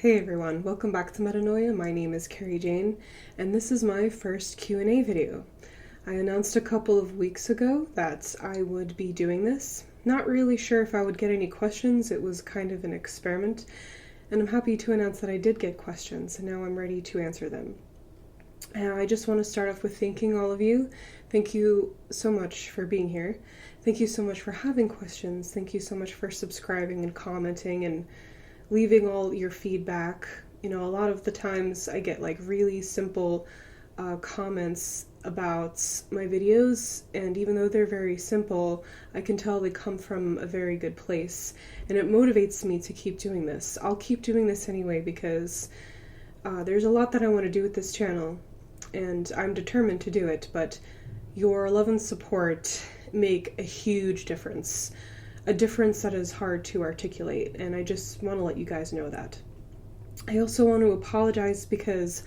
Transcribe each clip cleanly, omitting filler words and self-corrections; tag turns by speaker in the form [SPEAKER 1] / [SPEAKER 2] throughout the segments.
[SPEAKER 1] Hey everyone, welcome back to Metanoia. My name is Carrie Jane, and this is my first Q&A video. I announced a couple of weeks ago that I would be doing this. Not really sure if I would get any questions. It was kind of an experiment, and I'm happy to announce that I did get questions, and now I'm ready to answer them. I just want to start off with thanking all of you. Thank you so much for being here. Thank you so much for having questions. Thank you so much for subscribing and commenting and leaving all your feedback. You know, a lot of the times I get like really simple comments about my videos, and even though they're very simple, I can tell they come from a very good place, and it motivates me to keep doing this. I'll keep doing this anyway because there's a lot that I want to do with this channel, and I'm determined to do it, but your love and support make a huge difference. A difference that is hard to articulate, and I just want to let you guys know that. I also want to apologize because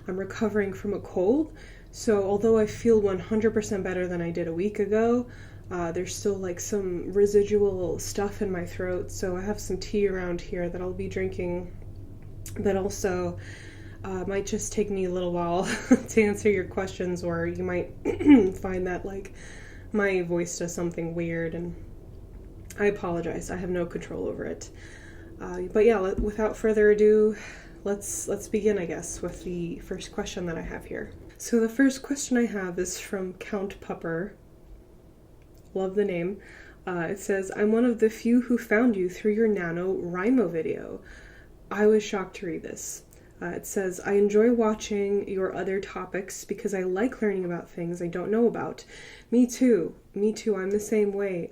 [SPEAKER 1] I'm recovering from a cold, so although I feel 100% better than I did a week ago, there's still like some residual stuff in my throat, so I have some tea around here that I'll be drinking, but also might just take me a little while to answer your questions, or you might find that like my voice does something weird, and I apologize. I have no control over it. But yeah, without further ado, let's begin, I guess, with the first question that I have here. So the first question I have is from Count Pupper. Love the name. It says, I'm one of the few who found you through your NaNoWriMo video. I was shocked to read this. It says, I enjoy watching your other topics because I like learning about things I don't know about. Me too. I'm the same way.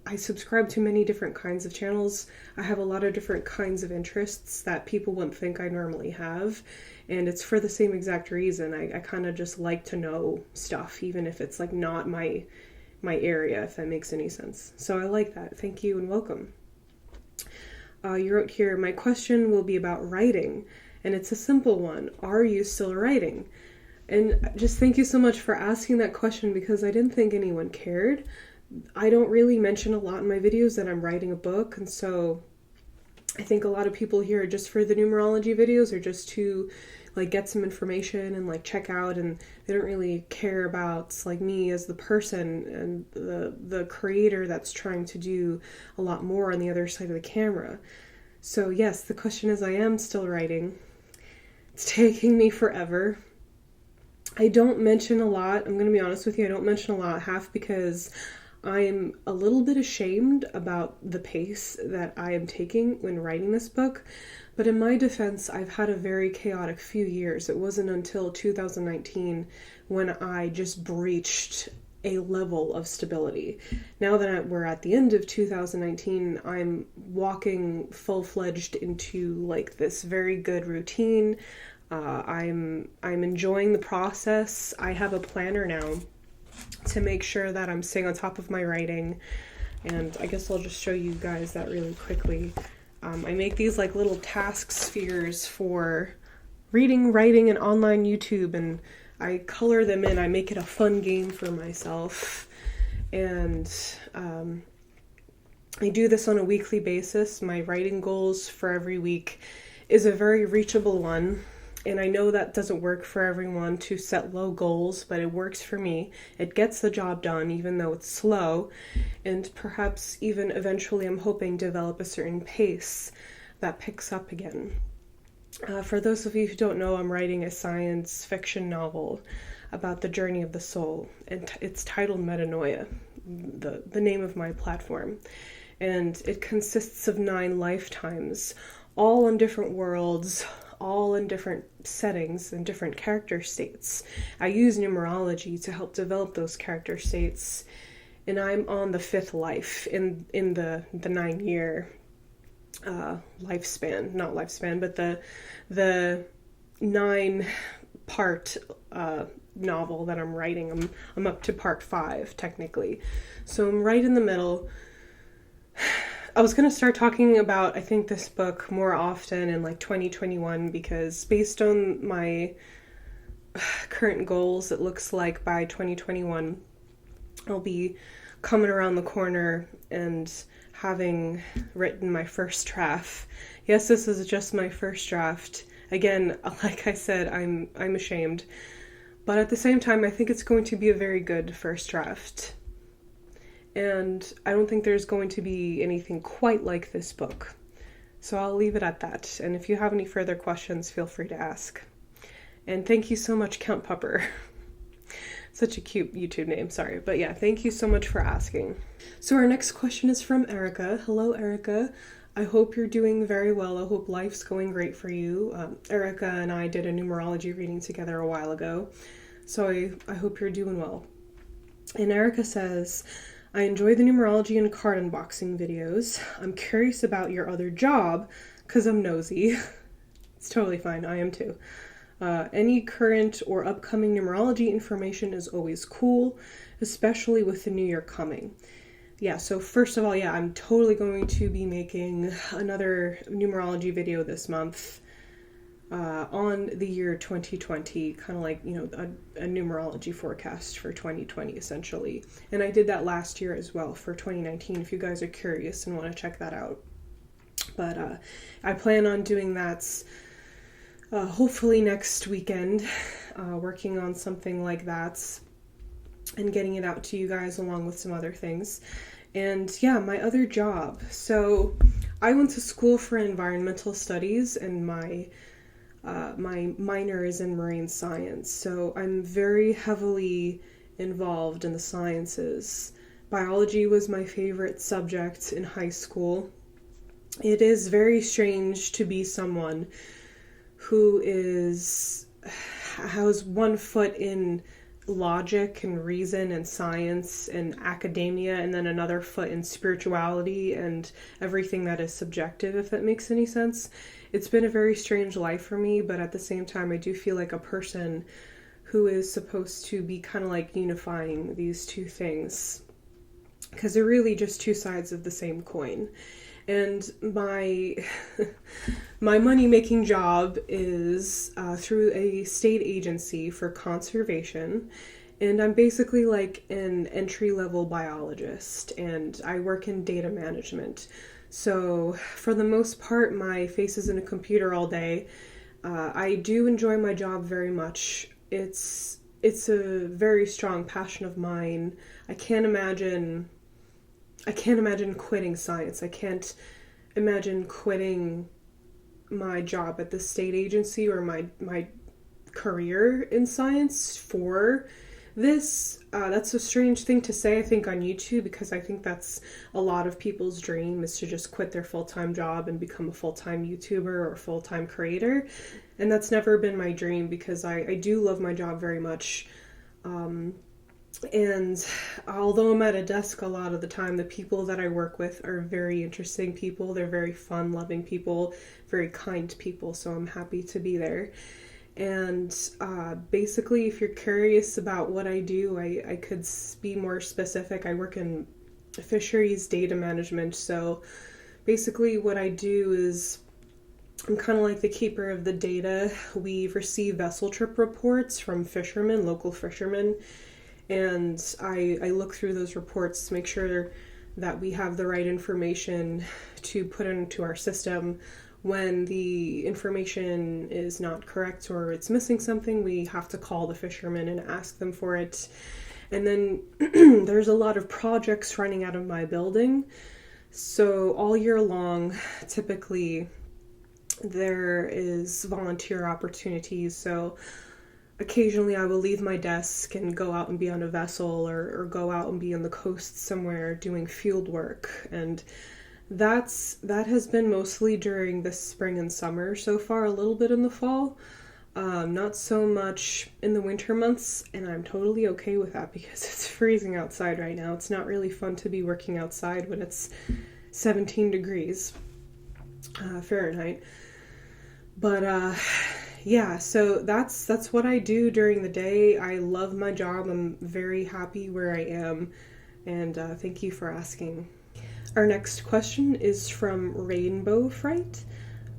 [SPEAKER 1] I subscribe to many different kinds of channels. I have a lot of different kinds of interests that people wouldn't think I normally have, and it's for the same exact reason. I kind of just like to know stuff, even if it's like not my area, if that makes any sense. So I like that. Thank you and welcome. You wrote here, my question will be about writing, and it's a simple one. Are you still writing? And just thank you so much for asking that question, because I didn't think anyone cared. I don't really mention a lot in my videos that I'm writing a book, and so I think a lot of people here are just for the numerology videos, or just to like get some information and like check out, and they don't really care about like me as the person and the creator that's trying to do a lot more on the other side of the camera. So yes, the question is, I am still writing. It's taking me forever. I don't mention a lot. I'm going to be honest with you. I don't mention a lot, half because I'm a little bit ashamed about the pace that I am taking when writing this book, but in my defense, I've had a very chaotic few years. It wasn't until 2019 when I just breached a level of stability. Now that we're at the end of 2019, I'm walking full-fledged into like this very good routine. I'm enjoying the process. I have a planner now to make sure that I'm staying on top of my writing, and I guess I'll just show you guys that really quickly. I make these like little task spheres for reading, writing, and online YouTube, and I color them in. I make it a fun game for myself, and I do this on a weekly basis. My writing goals for every week is a very reachable one. And I know that doesn't work for everyone to set low goals, but it works for me. It gets the job done, even though it's slow, and perhaps even eventually I'm hoping develop a certain pace that picks up again. For those of you who don't know, I'm writing a science fiction novel about the journey of the soul, and it's titled Metanoia, the name of my platform. And it consists of 9 lifetimes, all in different worlds, all in different settings and different character states. I use numerology to help develop those character states, and I'm on the 5th life in the 9-year lifespan, not lifespan, but the 9-part novel that I'm writing. I'm up to part 5 technically, so I'm right in the middle. I was going to start talking about, I think, this book more often in like 2021, because based on my current goals, it looks like by 2021 I'll be coming around the corner and having written my first draft. Yes, this is just my first draft. Again, like I said, I'm ashamed. But at the same time, I think it's going to be a very good first draft. And I don't think there's going to be anything quite like this book. So I'll leave it at that. And if you have any further questions, feel free to ask. And thank you so much, Count Pupper. Such a cute YouTube name, sorry. But yeah, thank you so much for asking. So our next question is from Erica. Hello, Erica. I hope you're doing very well. I hope life's going great for you. Erica and I did a numerology reading together a while ago. So I hope you're doing well. And Erica says, I enjoy the numerology and card unboxing videos. I'm curious about your other job because I'm nosy. It's totally fine. I am too. Any current or upcoming numerology information is always cool, especially with the new year coming. Yeah, so first of all, yeah, I'm totally going to be making another numerology video this month on the year 2020, kind of like, you know, a numerology forecast for 2020, essentially. And I did that last year as well for 2019, if you guys are curious and want to check that out. But I plan on doing that hopefully next weekend, working on something like that and getting it out to you guys along with some other things. And yeah, my other job. So I went to school for environmental studies, and my minor is in marine science. So I'm very heavily involved in the sciences. Biology was my favorite subject in high school. It is very strange to be someone who has one foot in logic and reason and science and academia, and then another foot in spirituality and everything that is subjective, if that makes any sense. It's been a very strange life for me, but at the same time, I do feel like a person who is supposed to be kind of like unifying these two things, because they're really just two sides of the same coin. And my money-making job is through a state agency for conservation, and I'm basically like an entry-level biologist, and I work in data management. So for the most part, my face is in a computer all day. I do enjoy my job very much. It's a very strong passion of mine. I can't imagine quitting science. I can't imagine quitting my job at the state agency or my career in science for this. That's a strange thing to say, I think, on YouTube, because I think that's a lot of people's dream, is to just quit their full-time job and become a full-time YouTuber or full-time creator. And that's never been my dream, because I do love my job very much. And although I'm at a desk a lot of the time, the people that I work with are very interesting people. They're very fun, loving people, very kind people, so I'm happy to be there. And basically, if you're curious about what I do, I could be more specific. I work in fisheries data management, so basically what I do is I'm kind of like the keeper of the data. We receive vessel trip reports from fishermen, local fishermen, and I look through those reports to make sure that we have the right information to put into our system. When the information is not correct or it's missing something, we have to call the fishermen and ask them for it. And then there's a lot of projects running out of my building. So all year long, typically, there is volunteer opportunities. So occasionally I will leave my desk and go out and be on a vessel, or go out and be on the coast somewhere doing field work. And that has been mostly during the spring and summer so far, a little bit in the fall. Not so much in the winter months, and I'm totally okay with that because it's freezing outside right now. It's not really fun to be working outside when it's 17 degrees Fahrenheit. But yeah, so that's what I do during the day. I love my job. I'm very happy where I am, and thank you for asking. Our next question is from Rainbow Fright.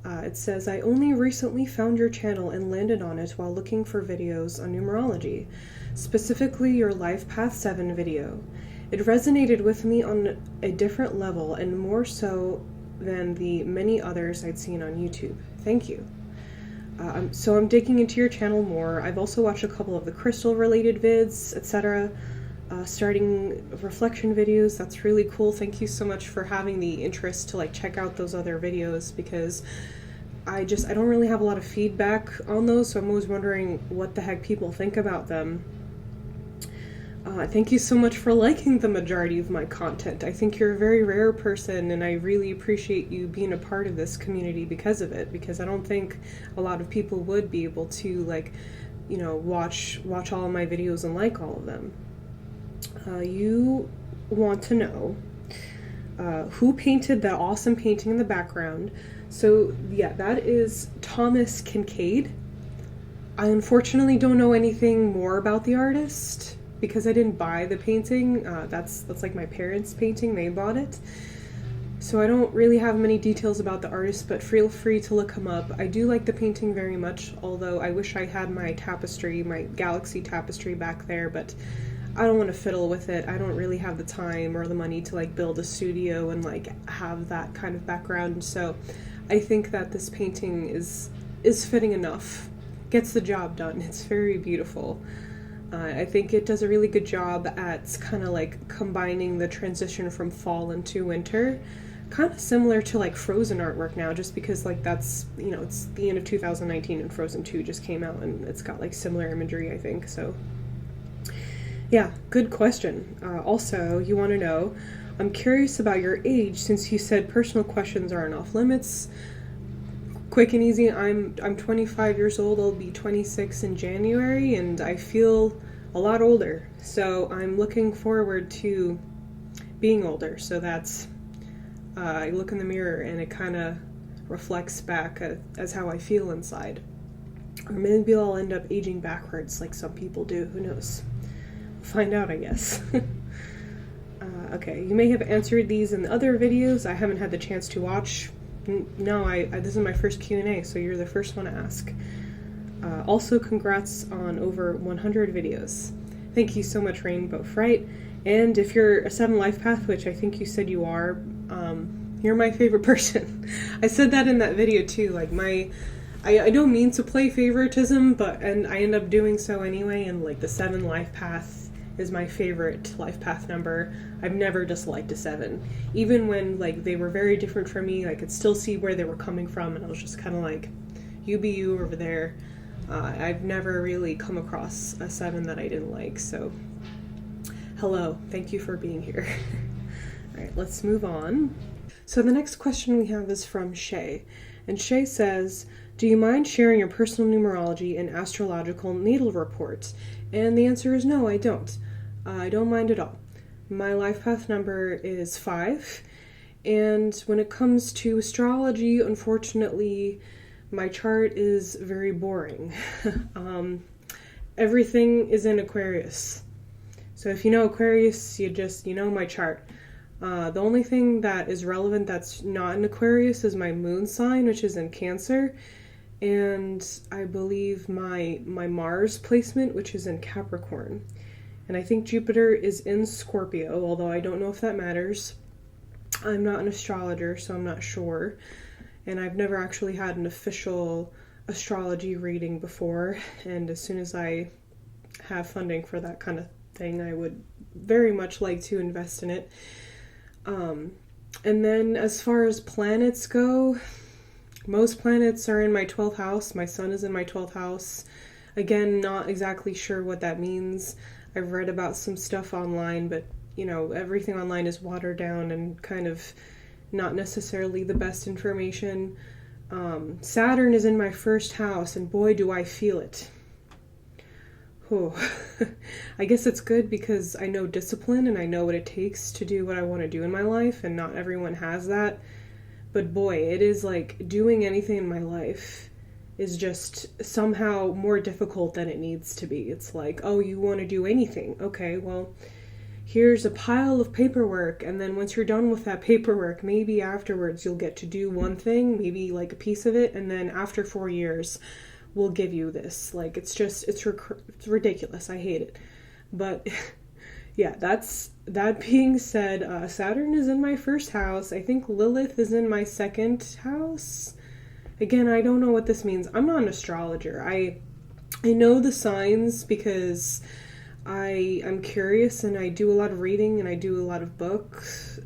[SPEAKER 1] It says, I only recently found your channel and landed on it while looking for videos on numerology, specifically your Life Path 7 video. It resonated with me on a different level and more so than the many others I'd seen on YouTube. Thank you. So I'm digging into your channel more. I've also watched a couple of the crystal related vids, etc. Starting reflection videos. That's really cool. Thank you so much for having the interest to like check out those other videos, because I don't really have a lot of feedback on those, so I'm always wondering what the heck people think about them. Thank you so much for liking the majority of my content. I think you're a very rare person, and I really appreciate you being a part of this community because of it, because I don't think a lot of people would be able to, like, you know, watch all of my videos and like all of them. You want to know who painted that awesome painting in the background. So yeah, that is Thomas Kincaid. I unfortunately don't know anything more about the artist because I didn't buy the painting. That's like my parents' painting, they bought it. So I don't really have many details about the artist, but feel free to look him up. I do like the painting very much, although I wish I had my tapestry, my galaxy tapestry back there, but I don't want to fiddle with it. I don't really have the time or the money to like build a studio and like have that kind of background. So I think that this painting is fitting enough. Gets the job done. It's very beautiful. I think it does a really good job at kind of like combining the transition from fall into winter. Kind of similar to like Frozen artwork now, just because like that's, you know, it's the end of 2019 and Frozen 2 just came out and it's got like similar imagery, I think. So yeah, good question. Also, you want to know, I'm curious about your age since you said personal questions aren't off limits. Quick and easy, I'm 25 years old. I'll be 26 in January, and I feel a lot older. So I'm looking forward to being older. So that's, I look in the mirror and it kind of reflects back as how I feel inside. Or maybe I'll end up aging backwards like some people do. Who knows? Find out, I guess. Okay, you may have answered these in the other videos I haven't had the chance to watch. No, this is my first Q&A, so you're the first one to ask. Also, congrats on over 100 videos. Thank you so much, Rainbow Fright. And if you're a 7 life path, which I think you said you are, you're my favorite person. I said that in that video too, like I don't mean to play favoritism, and I end up doing so anyway, and like the 7 life path is my favorite life path number. I've never disliked a 7. Even when like they were very different from me, I could still see where they were coming from, and I was just kind of like, you be you over there. I've never really come across a 7 that I didn't like, so hello, thank you for being here. Alright, let's move on. So the next question we have is from Shay, and Shay says, do you mind sharing your personal numerology and astrological natal reports? And the answer is no, I don't. I don't mind at all. My life path number is 5, and when it comes to astrology, unfortunately, my chart is very boring. Everything is in Aquarius. So if you know Aquarius, you know my chart. The only thing that is relevant that's not in Aquarius is my moon sign, which is in Cancer, and I believe my Mars placement, which is in Capricorn. And I think Jupiter is in Scorpio, although I don't know if that matters. I'm not an astrologer, so I'm not sure. And I've never actually had an official astrology reading before, and as soon as I have funding for that kind of thing, I would very much like to invest in it. And then as far as planets go, most planets are in my 12th house. My sun is in my 12th house. Again, not exactly sure what that means. I've read about some stuff online, but, you know, everything online is watered down and kind of not necessarily the best information. Saturn is in my 1st house, and boy, do I feel it. Oh, I guess it's good because I know discipline and I know what it takes to do what I want to do in my life, and not everyone has that. But boy, it is like doing anything in my life is just somehow more difficult than it needs to be. It's like, oh, you want to do anything? Okay, well, here's a pile of paperwork, and then once you're done with that paperwork, maybe afterwards you'll get to do one thing, maybe like a piece of it, and then after 4 years, we'll give you this. Like, it's ridiculous. I hate it. But Yeah, that being said, Saturn is in my first house. I think Lilith is in my second house. Again, I don't know what this means. I'm not an astrologer. I know the signs because I'm curious and I do a lot of reading and I do a lot of books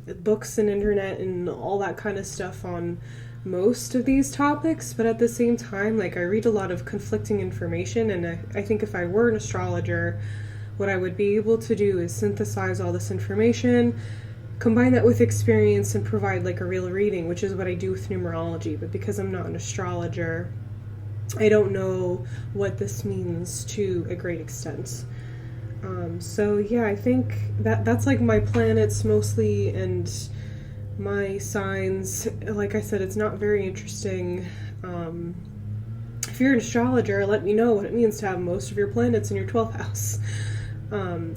[SPEAKER 1] and internet and all that kind of stuff on most of these topics, but at the same time, like, I read a lot of conflicting information, and I think if I were an astrologer, what I would be able to do is synthesize all this information, combine that with experience, and provide like a real reading, which is what I do with numerology. But because I'm not an astrologer, I don't know what this means to a great extent. So yeah, I think that's like my planets mostly, and my signs. Like I said, it's not very interesting. If you're an astrologer, let me know what it means to have most of your planets in your 12th house.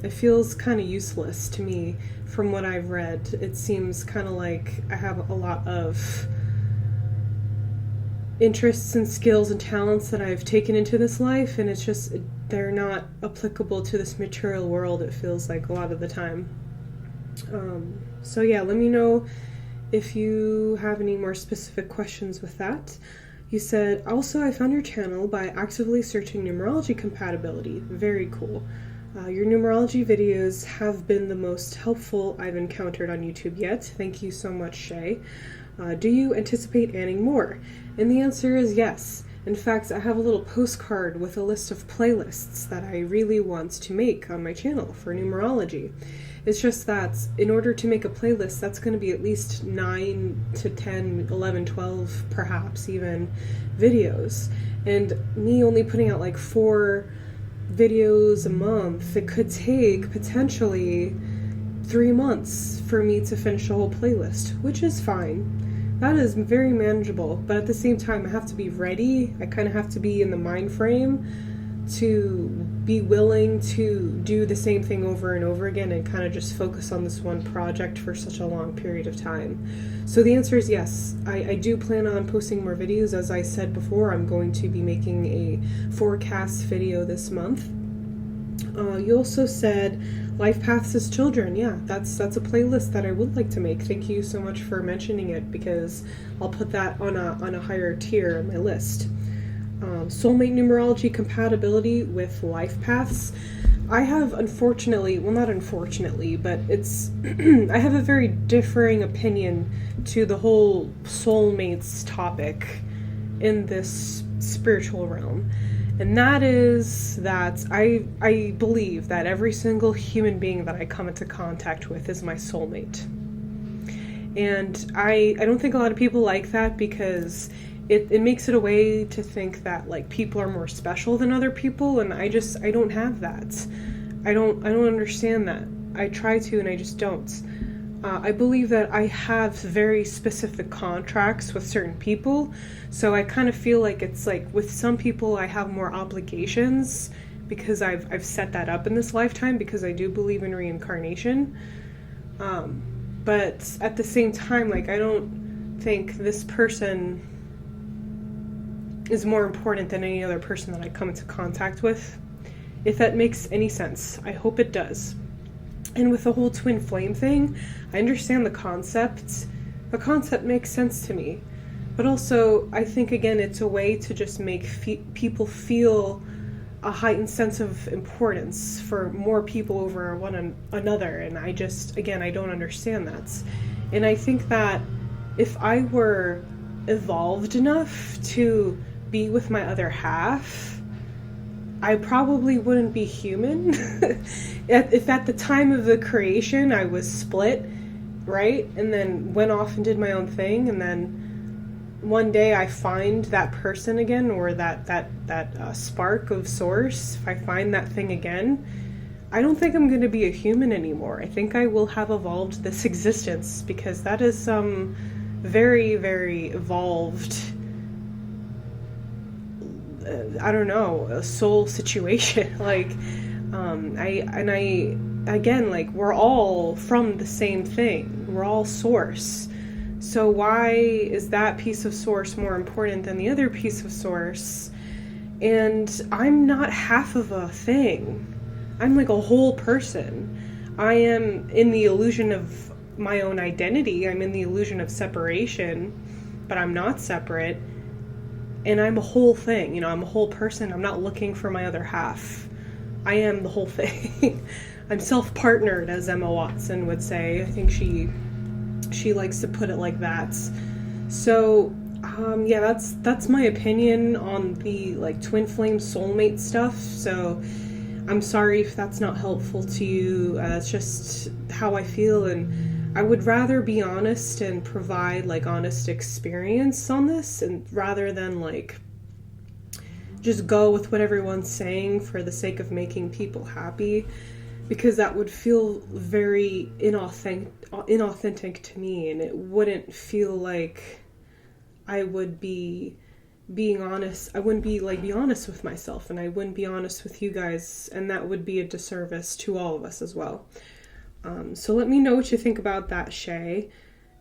[SPEAKER 1] It feels kind of useless to me from what I've read. It seems kind of like I have a lot of interests and skills and talents that I've taken into this life, and it's just, they're not applicable to this material world, it feels like a lot of the time. So yeah, let me know if you have any more specific questions with that. You said, also, I found your channel by actively searching numerology compatibility. Very cool. Your numerology videos have been the most helpful I've encountered on YouTube yet. Thank you so much, Shay. Do you anticipate adding more? And the answer is yes. In fact, I have a little postcard with a list of playlists that I really want to make on my channel for numerology. It's just that in order to make a playlist, that's going to be at least 9 to 10, 11, 12, perhaps even videos. And me only putting out like 4 videos a month, it could take potentially 3 months for me to finish a whole playlist, which is fine. That is very manageable, but at the same time, I have to be ready. I kind of have to be in the mind frame to be willing to do the same thing over and over again and kind of just focus on this one project for such a long period of time. So the answer is yes. I do plan on posting more videos. As I said before, I'm going to be making a forecast video this month. You also said life paths as children. Yeah, that's a playlist that I would like to make. Thank you so much for mentioning it, because I'll put that on a higher tier on my list. Soulmate numerology compatibility with life paths. I have, unfortunately, well, not unfortunately, but it's I have a very differing opinion to the whole soulmates topic in this spiritual realm. And that is that I believe that every single human being that I come into contact with is my soulmate. And I don't think a lot of people like that, because it makes it a way to think that like people are more special than other people, and I don't have that. I don't understand that. I try to, and I just don't. I believe that I have very specific contracts with certain people, so I kind of feel like it's like with some people I have more obligations because I've set that up in this lifetime, because I do believe in reincarnation. But at the same time, like, I don't think this person is more important than any other person that I come into contact with, if that makes any sense. I hope it does. And with the whole twin flame thing, I understand the concept. The concept makes sense to me. But also, I think, again, it's a way to just make people feel a heightened sense of importance for more people over one another. And I just, again, I don't understand that. And I think that if I were evolved enough to be with my other half, I probably wouldn't be human. If at the time of the creation I was split, right, and then went off and did my own thing, and then one day I find that person again, or that spark of source, if I find that thing again, I don't think I'm going to be a human anymore. I think I will have evolved this existence, because that is some very, very evolved, I don't know, a soul situation. Like, again, like, we're all from the same thing. We're all source. So why is that piece of source more important than the other piece of source? And I'm not half of a thing. I'm like a whole person. I am in the illusion of my own identity. I'm in the illusion of separation, but I'm not separate. And I'm a whole thing, I'm a whole person. I'm not looking for my other half. I am the whole thing. I'm self-partnered, as Emma Watson would say. I think she likes to put it like that. So, yeah, that's my opinion on the like twin flame soulmate stuff. So, I'm sorry if that's not helpful to you. It's just how I feel, and I would rather be honest and provide like honest experience on this, and rather than like just go with what everyone's saying for the sake of making people happy, because that would feel very inauthentic to me, and it wouldn't feel like I would be being honest. I wouldn't be honest with myself, and I wouldn't be honest with you guys, and that would be a disservice to all of us as well. So let me know what you think about that, Shay.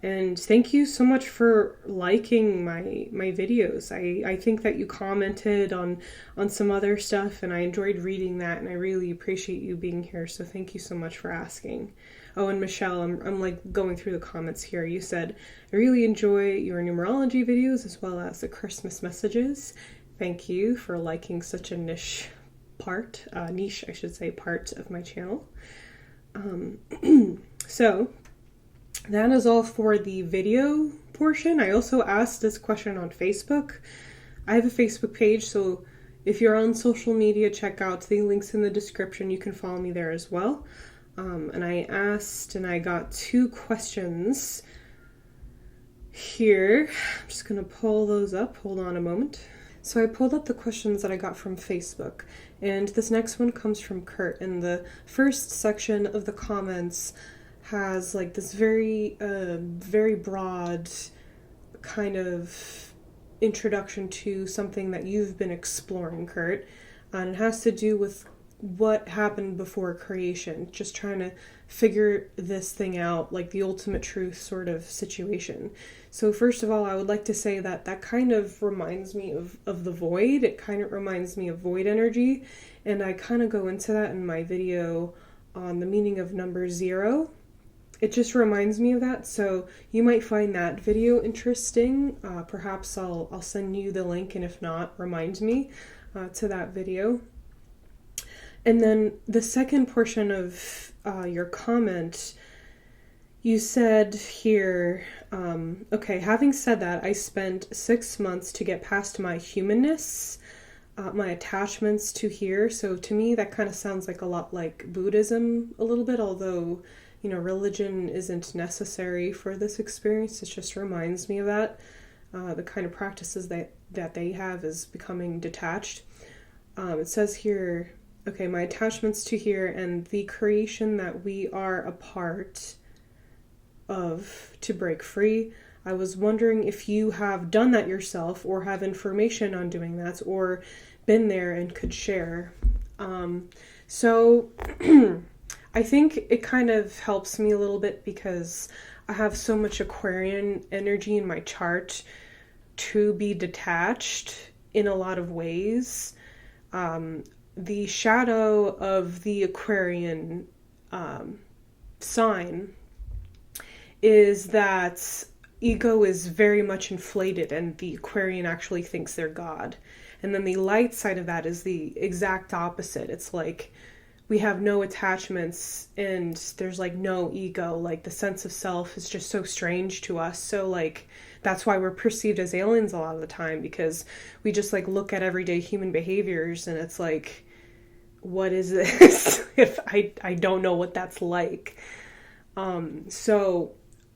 [SPEAKER 1] And thank you so much for liking my videos. I think that you commented on some other stuff, and I enjoyed reading that, and I really appreciate you being here. So thank you so much for asking. Oh, and Michelle, I'm like going through the comments here. You said, I really enjoy your numerology videos as well as the Christmas messages. Thank you for liking such a niche part of my channel. So that is all for the video portion. I also asked this question on Facebook. I have a Facebook page, so if you're on social media, check out the links in the description. You can follow me there as well. And I asked, and I got 2 questions here. I'm just going to pull those up. Hold on a moment. So I pulled up the questions that I got from Facebook, and this next one comes from Kurt. And the first section of the comments has like this very broad kind of introduction to something that you've been exploring, Kurt. And it has to do with what happened before creation, just trying to figure this thing out, like the ultimate truth sort of situation. So first of all, I would like to say that kind of reminds me of the void. It kind of reminds me of void energy, and I kind of go into that in my video on the meaning of number 0. It just reminds me of that, so you might find that video interesting. Perhaps I'll send you the link, and if not, remind me to that video. And then the second portion of your comment, you said here, okay, having said that, I spent 6 months to get past my humanness, my attachments to here. So to me, that kind of sounds like a lot like Buddhism a little bit, although, religion isn't necessary for this experience. It just reminds me of that. The kind of practices that they have is becoming detached. It says here, okay, my attachments to here and the creation that we are a part of to break free. I was wondering if you have done that yourself or have information on doing that or been there and could share. So I think it kind of helps me a little bit because I have so much Aquarian energy in my chart to be detached in a lot of ways. The shadow of the Aquarian sign is that ego is very much inflated, and the Aquarian actually thinks they're God. And then the light side of that is the exact opposite. It's like we have no attachments and there's like no ego. Like the sense of self is just so strange to us. So like that's why we're perceived as aliens a lot of the time, because we just like look at everyday human behaviors and it's like, what is this? If I don't know what that's like. So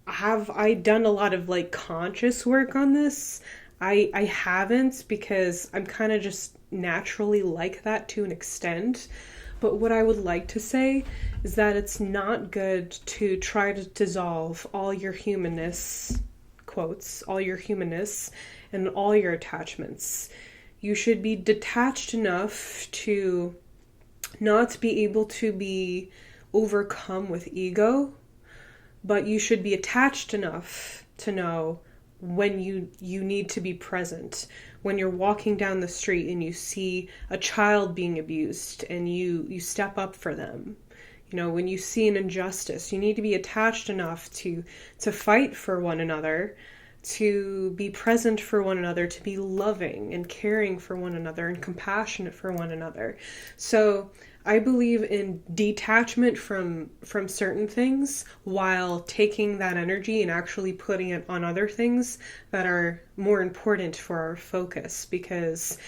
[SPEAKER 1] have I done a lot of like conscious work on this? I haven't, because I'm kind of just naturally like that to an extent. But what I would like to say is that it's not good to try to dissolve all your humanness, quotes, all your humanness and all your attachments. You should be detached enough to not be able to be overcome with ego, but you should be attached enough to know when you need to be present. When you're walking down the street and you see a child being abused and you step up for them, You know, when you see an injustice, you need to be attached enough to fight for one another, to be present for one another, to be loving and caring for one another and compassionate for one another. So I believe in detachment from certain things while taking that energy and actually putting it on other things that are more important for our focus, because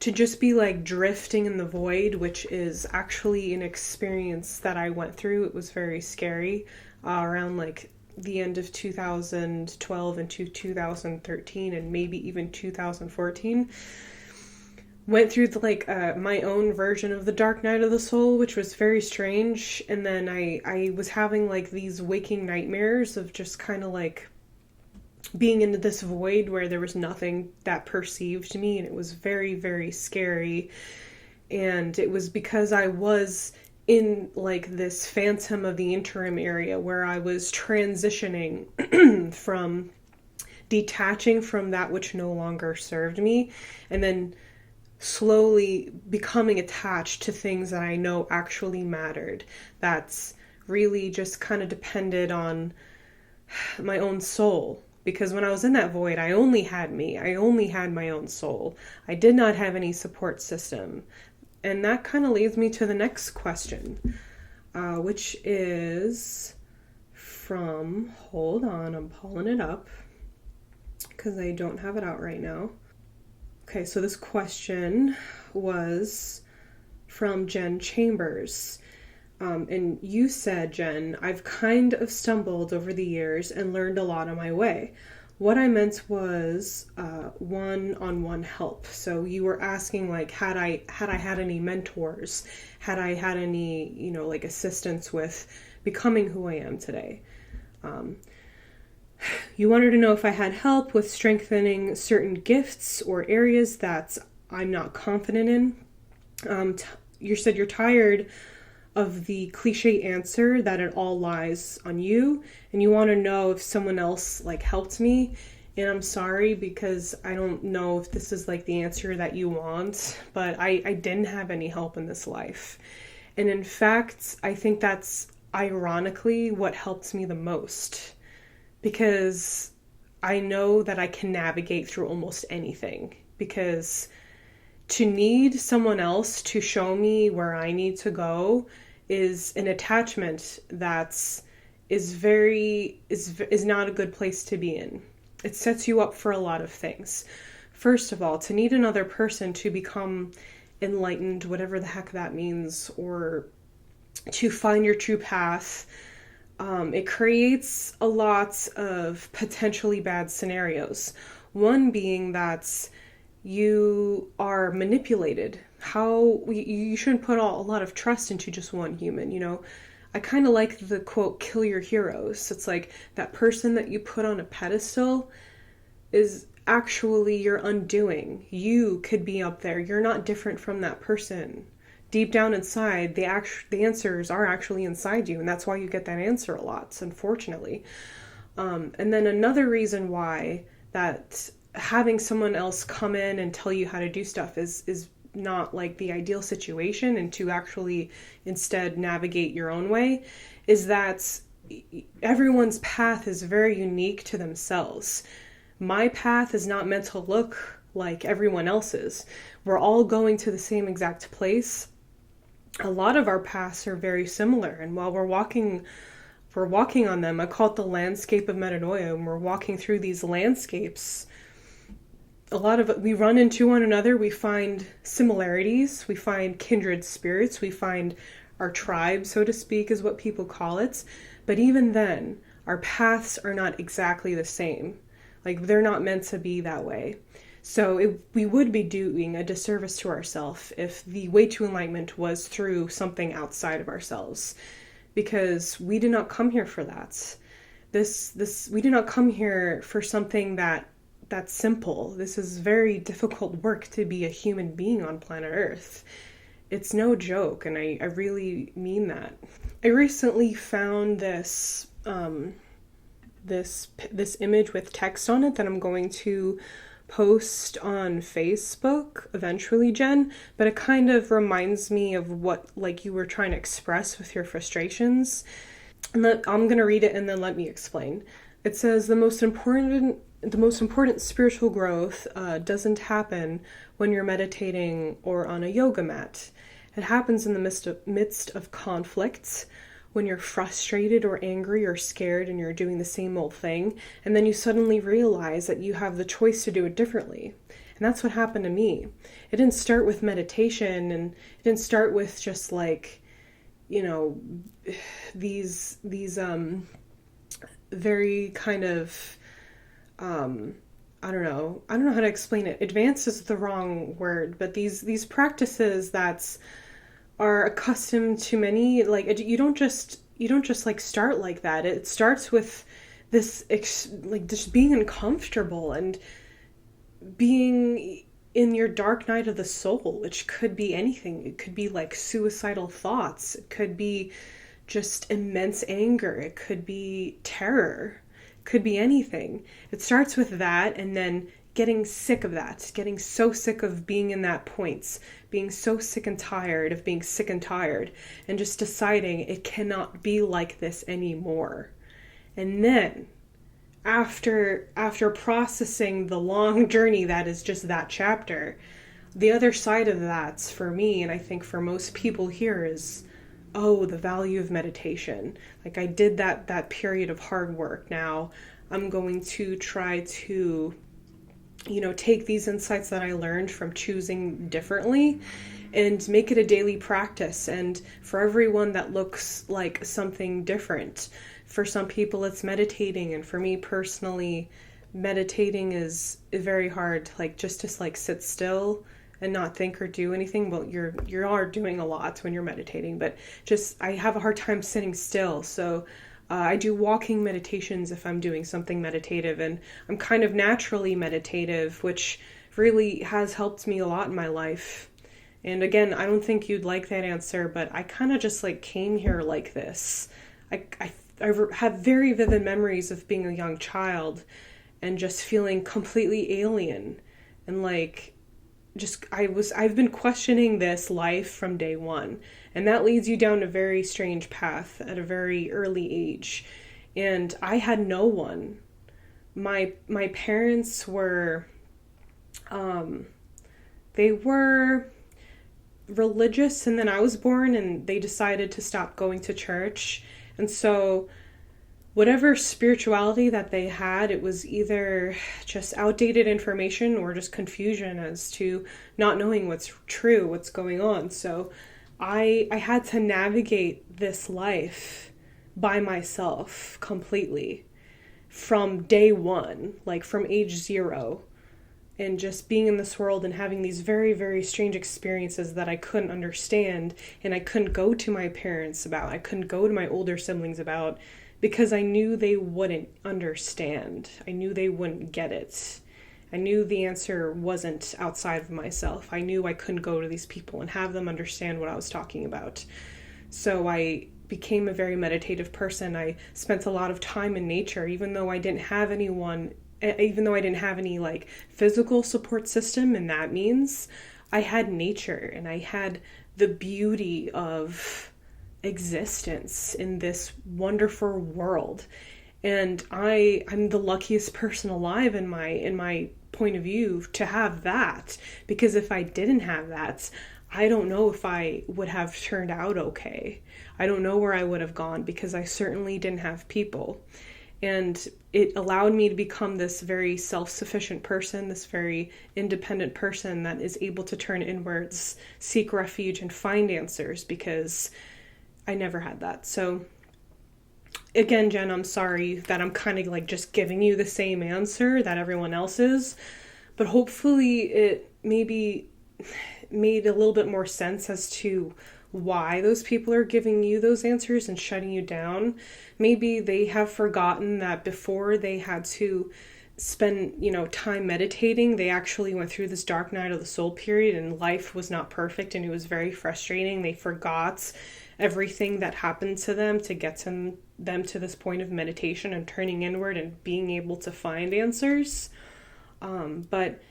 [SPEAKER 1] to just be like drifting in the void, which is actually an experience that I went through. It was very scary around like the end of 2012 into 2013 and maybe even 2014. Went through my own version of the dark night of the soul, which was very strange. And then I was having like these waking nightmares of just kind of like being into this void where there was nothing that perceived me, and it was very, very scary. And it was because I was in like this phantom of the interim area where I was transitioning from detaching from that which no longer served me, and then slowly becoming attached to things that I know actually mattered. That's really just kind of depended on my own soul. Because when I was in that void, I only had me. I only had my own soul. I did not have any support system. And that kind of leads me to the next question, which is from, hold on, I'm pulling it up because I don't have it out right now. Okay, so this question was from Jen Chambers. And you said, Jen, I've kind of stumbled over the years and learned a lot on my way. What I meant was one-on-one help. So you were asking like, had I had any mentors? Had I had any, like assistance with becoming who I am today? You wanted to know if I had help with strengthening certain gifts or areas that I'm not confident in. You said you're tired of the cliche answer that it all lies on you, and you want to know if someone else like helped me. And I'm sorry, because I don't know if this is like the answer that you want, but I didn't have any help in this life. And in fact, I think that's ironically what helps me the most, because I know that I can navigate through almost anything. Because to need someone else to show me where I need to go is an attachment that's is not a good place to be in. It sets you up for a lot of things. First of all, to need another person to become enlightened, whatever the heck that means, or to find your true path, it creates a lot of potentially bad scenarios. One being that you are manipulated. You shouldn't put a lot of trust into just one human, I kind of like the quote, kill your heroes. It's like that person that you put on a pedestal is actually your undoing. You could be up there. You're not different from that person. Deep down inside, the answers are actually inside you, and that's why you get that answer a lot, unfortunately. And then another reason why that having someone else come in and tell you how to do stuff is not like the ideal situation, and to actually instead navigate your own way, is that everyone's path is very unique to themselves. My path is not meant to look like everyone else's. We're all going to the same exact place. A lot of our paths are very similar, and while we're walking on them, I call it the landscape of Metanoia, and we're walking through these landscapes. We run into one another, we find similarities, we find kindred spirits, we find our tribe, so to speak, is what people call it. But even then, our paths are not exactly the same. Like, they're not meant to be that way. So we would be doing a disservice to ourselves if the way to enlightenment was through something outside of ourselves. Because we did not come here for that. We did not come here for something that's simple. This is very difficult work to be a human being on planet Earth. It's no joke, and I really mean that. I recently found this image with text on it that I'm going to post on Facebook eventually, Jen, but it kind of reminds me of what like you were trying to express with your frustrations. And I'm going to read it and then let me explain. It says the most important spiritual growth doesn't happen when you're meditating or on a yoga mat. It happens in the midst of conflicts, when you're frustrated or angry or scared and you're doing the same old thing, and then you suddenly realize that you have the choice to do it differently. And that's what happened to me. It didn't start with meditation, and it didn't start with just like, you know, these very kind of I don't know how to explain it. Advanced is the wrong word, but these practices that are accustomed to many, like you don't just like start like that. It starts with this like just being uncomfortable and being in your dark night of the soul, which could be anything. It could be like suicidal thoughts. It could be just immense anger. It could be terror. It could be anything. It starts with that, and then getting sick of that, getting so sick of being in that point, being so sick and tired of being sick and tired, and just deciding it cannot be like this anymore. And then after processing the long journey that is just that chapter, the other side of that for me, and I think for most people here, is the value of meditation. Like, I did that period of hard work. Now I'm going to try to take these insights that I learned from choosing differently and make it a daily practice. And for everyone, that looks like something different. For some people, it's meditating. And for me personally, meditating is very hard. Like, just to like sit still and not think or do anything. Well, you are doing a lot when you're meditating, but just, I have a hard time sitting still. So I do walking meditations if I'm doing something meditative, and I'm kind of naturally meditative, which really has helped me a lot in my life. And again, I don't think you'd like that answer, but I kind of just like came here like this. I have very vivid memories of being a young child and just feeling completely alien, and like I've been questioning this life from day one, and that leads you down a very strange path at a very early age. And I had no one. My parents were, they were religious, and then I was born, and they decided to stop going to church. And so whatever spirituality that they had, it was either just outdated information or just confusion as to not knowing what's true, what's going on. So I had to navigate this life by myself completely from day one, like from age 0, and just being in this world and having these very, very strange experiences that I couldn't understand, and I couldn't go to my parents about, I couldn't go to my older siblings about, because I knew they wouldn't understand. I knew they wouldn't get it. I knew the answer wasn't outside of myself. I knew I couldn't go to these people and have them understand what I was talking about. So I became a very meditative person. I spent a lot of time in nature, even though I didn't have any like physical support system, and that means I had nature, and I had the beauty of existence in this wonderful world. And I'm the luckiest person alive in my point of view to have that, because if I didn't have that, I don't know if I would have turned out okay. I don't know where I would have gone, because I certainly didn't have people. And it allowed me to become this very self-sufficient person, this very independent person that is able to turn inwards, seek refuge, and find answers, because I never had that. So again, Jen, I'm sorry that I'm kind of like just giving you the same answer that everyone else is, but hopefully it maybe made a little bit more sense as to why those people are giving you those answers and shutting you down. Maybe they have forgotten that before they had to spend, time meditating, they actually went through this dark night of the soul period, and life was not perfect, and it was very frustrating. They forgot everything that happened to them to get them to this point of meditation and turning inward and being able to find answers. But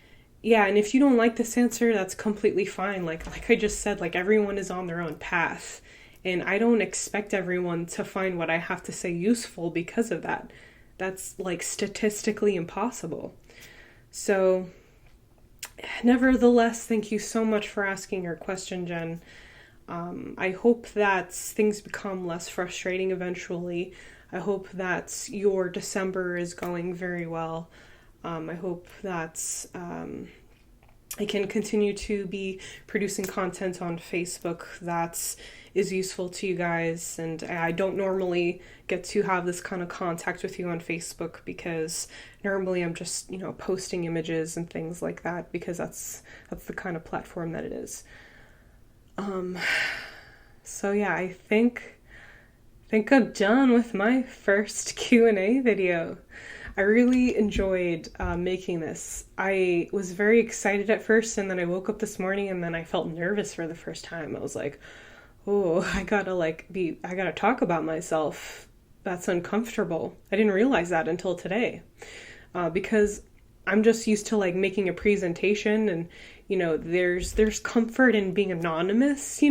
[SPEAKER 1] yeah, and if you don't like this answer, that's completely fine. Like I just said, like everyone is on their own path. And I don't expect everyone to find what I have to say useful because of that. That's like statistically impossible. So, nevertheless, thank you so much for asking your question, Jen. I hope that things become less frustrating eventually. I hope that your December is going very well. I hope that I can continue to be producing content on Facebook that is useful to you guys. And I don't normally get to have this kind of contact with you on Facebook because normally I'm just, posting images and things like that because that's the kind of platform that it is. So yeah, I think I'm done with my first Q&A video. I really enjoyed making this. I was very excited at first, and then I woke up this morning and then I felt nervous for the first time. I was like, oh, I gotta talk about myself. That's uncomfortable. I didn't realize that until today. Because I'm just used to like making a presentation and, there's comfort in being anonymous,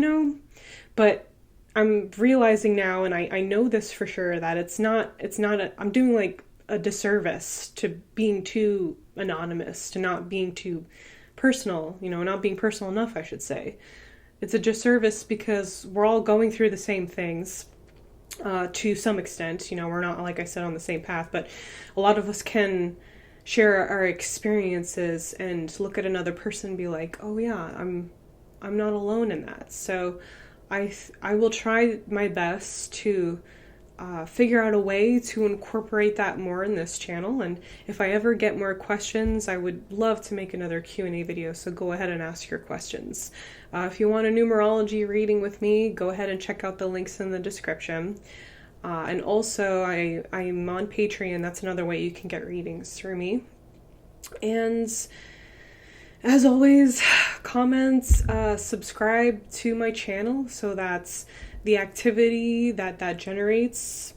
[SPEAKER 1] but I'm realizing now, and I know this for sure, that I'm doing like a disservice to being too anonymous, to not being too personal, not being personal enough, I should say. It's a disservice because we're all going through the same things to some extent. We're not, like I said, on the same path, but a lot of us can share our experiences and look at another person and be like, oh yeah, I'm not alone in that. So I will try my best to figure out a way to incorporate that more in this channel. And if I ever get more questions, I would love to make another Q&A video, so go ahead and ask your questions. If you want a numerology reading with me, go ahead and check out the links in the description. And also, I'm on Patreon. That's another way you can get readings through me. And as always, comments, subscribe to my channel so that the activity that generates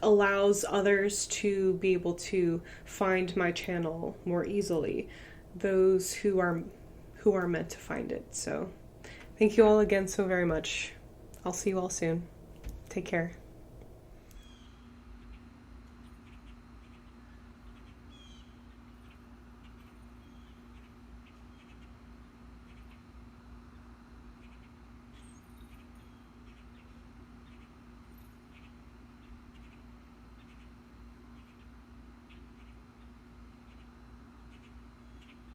[SPEAKER 1] allows others to be able to find my channel more easily, those who are meant to find it. So thank you all again so very much. I'll see you all soon. Take care.